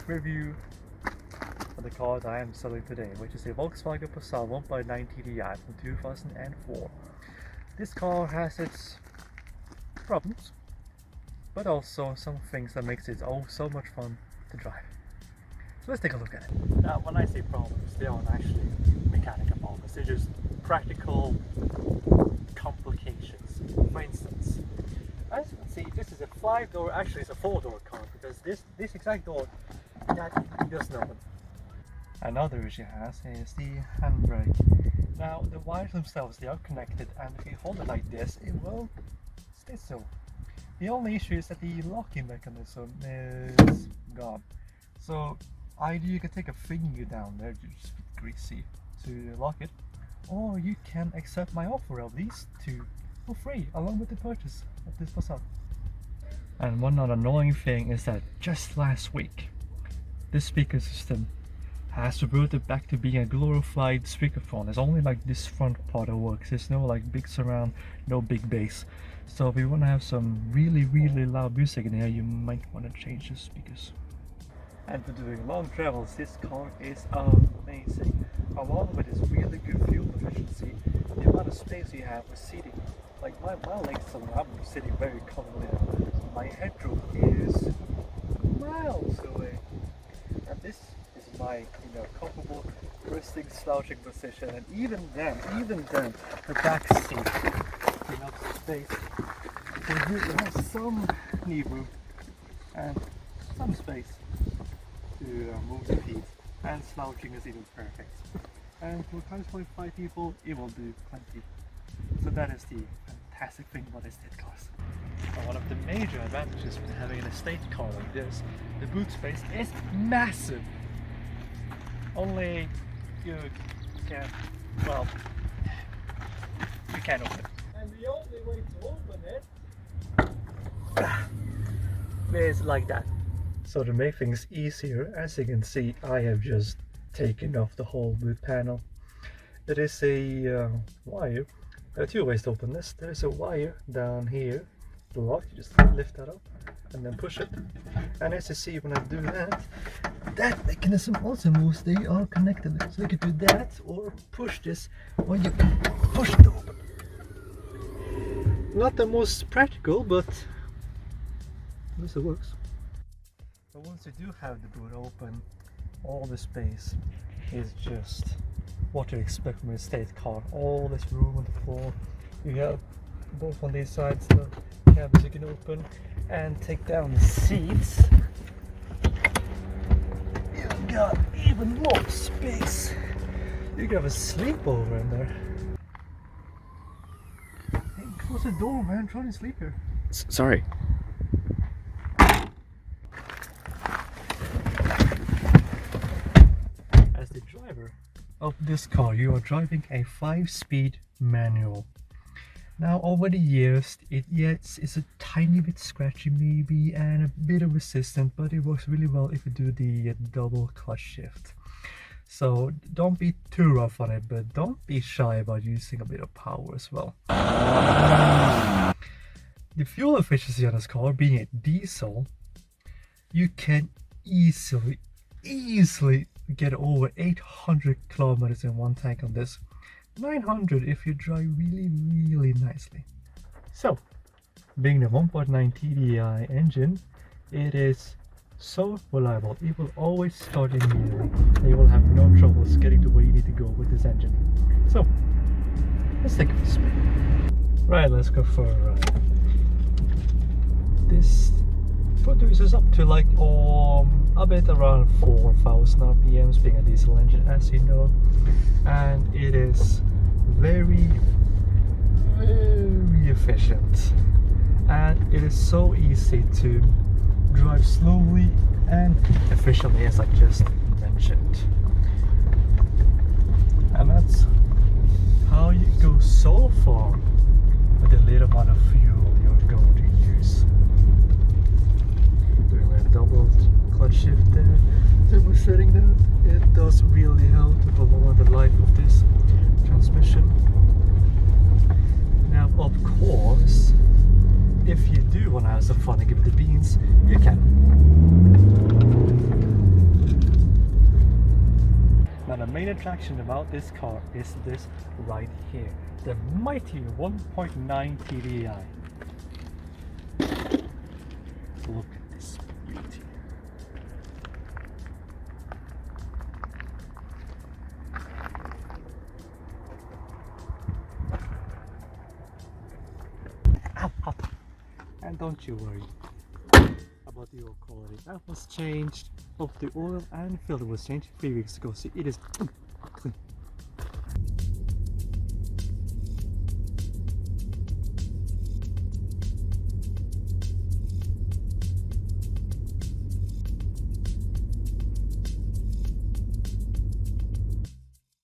review of the car that I am selling today, which is a Volkswagen Passat 1.9 TDI from 2004. This car has its problems, but also some things that makes it so much fun to drive. So let's take a look at it. Now, when I say problems, they aren't actually mechanical problems, they're just practical complications. For instance, as you can see, this is a 5-door, actually it's a 4-door car, because this exact door that doesn't open. Another issue it has is the handbrake. Now the wires themselves, they are connected, and if you hold it like this, it will stay so. The only issue is that the locking mechanism is gone. So either you can take a finger down there, just greasy, to lock it, or you can accept my offer of these two for free along with the purchase of this Passat. And one other annoying thing is that just last week this speaker system has reverted back to being a glorified speakerphone. There's only like this front part that works. There's no like big surround, no big bass. So if you want to have some really loud music in here, you might want to change the speakers. And for doing long travels, this car is amazing. Along with its really good fuel efficiency, the amount of space you have with seating. Like my legs, I'm sitting very comfortably. My headroom is miles away. And this is my, comfortable resting slouching position. And even then, the back seat, enough space. So you have some knee room and some space to move the feet. And slouching is even perfect. And for 5 people, it will do plenty. So that is the fantastic thing about estate cars. And one of the major advantages with having an estate car like this, the boot space is massive. Only you can't, well, you can't open it. And the only way to open it is like that. So to make things easier, as you can see, I have just taken off the whole boot panel. It is a wire. There are two ways to open this. There is a wire down here, the lock, you just lift that up and then push it. And as you see, when I do that, that mechanism also moves. They are connected, so you can do that or push this, or you can push it open. Not the most practical, but at least it works. But once you do have the boot open, all the space is just what you expect from a estate car. All this room on the floor. You have both on these sides the cabins you can open and take down the seats. You've got even more space. You can have a sleepover in there. Hey, close the door, man. I'm trying to sleep here. Sorry. As the driver of this car, you are driving a 5-speed manual. Now over the years, it's a tiny bit scratchy maybe and a bit of resistant, but it works really well if you do the double clutch shift. So don't be too rough on it, but don't be shy about using a bit of power as well. The fuel efficiency on this car, being a diesel, you can easily get over 800 kilometers in one tank on this. 900 if you drive really nicely. So, being the 1.9 TDI engine, it is so reliable. It will always start immediately. You will have no troubles getting to where you need to go with this engine. So, let's take a spin. Right, let's go for a ride. This produces up to like a bit around 4,000 RPMs, being a diesel engine, as you know, and it is very efficient, and it is so easy to drive slowly and efficiently, as I just mentioned. And that's how you go so far with the little amount of fuel you're going to use. Doing a double clutch shift there, turbo setting that, it does really help to prolong the life of this transmission. Now, of course, if you do want to have some fun and give it the beans, you can. Now the main attraction about this car is this right here, the mighty 1.9 TDI. Look at this beauty. Ow, ow. And don't you worry about the oil quality. That was changed. Both the oil and filter was changed 3 weeks ago. See, it is clean.